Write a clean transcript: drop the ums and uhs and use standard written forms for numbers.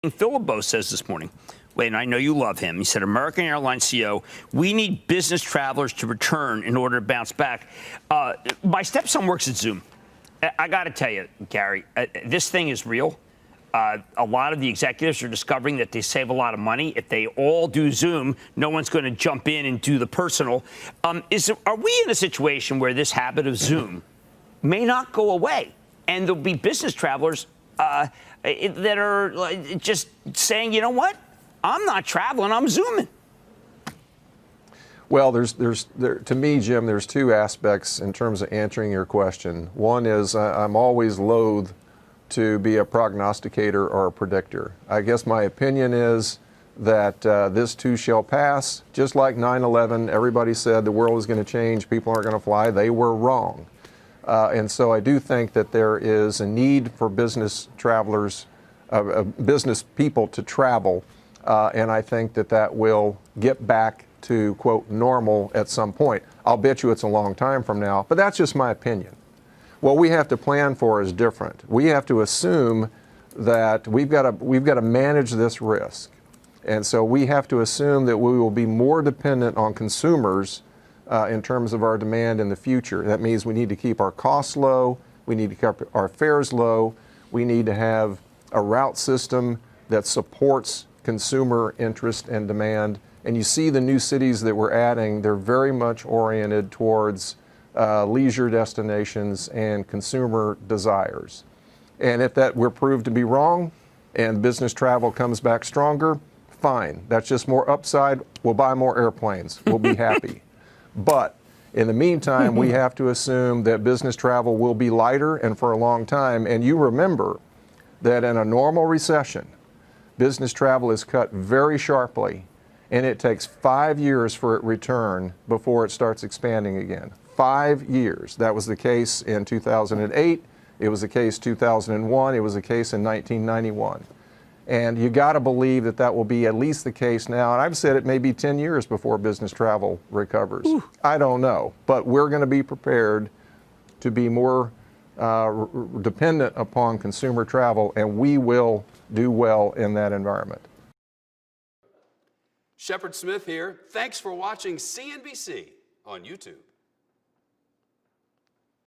Philibert says this morning, wait, and I know you love him. He said, American Airlines CEO, we need business travelers to return in order to bounce back. My stepson works at Zoom. I got to tell you, Gary, this thing is real. A lot of the executives are discovering that they save a lot of money. If they all do Zoom, no one's going to jump in and do the personal. Are we in a situation where this habit of Zoom may not go away, and there'll be business travelers that are just saying, you know what, I'm not traveling, I'm Zooming? Well, to me, Jim, there's two aspects in terms of answering your question. One is I'm always loath to be a prognosticator or a predictor. I guess my opinion is that this too shall pass. Just like 9/11, everybody said the world was going to change, people aren't going to fly. They were wrong. And so I do think that there is a need for business travelers, business people to travel, and I think that will get back to, quote, normal at some point. I'll bet you it's a long time from now, but that's just my opinion. What we have to plan for is different. We have to assume that we've got to manage this risk. And so we have to assume that we will be more dependent on consumers in terms of our demand in the future. That means we need to keep our costs low, we need to keep our fares low, we need to have a route system that supports consumer interest and demand. And you see the new cities that we're adding, they're very much oriented towards leisure destinations and consumer desires. And if that we're proved to be wrong and business travel comes back stronger, fine. That's just more upside. We'll buy more airplanes. We'll be happy. But in the meantime, we have to assume that business travel will be lighter and for a long time. And you remember that in a normal recession, business travel is cut very sharply, and it takes 5 years for it to return before it starts expanding again. 5 years. That was the case in 2008. It was the case 2001. It was the case in 1991. And you got to believe that will be at least the case now. And I've said it may be 10 years before business travel recovers. Ooh. I don't know. But we're going to be prepared to be more dependent upon consumer travel, and we will do well in that environment. Shepard Smith here. Thanks for watching CNBC on YouTube.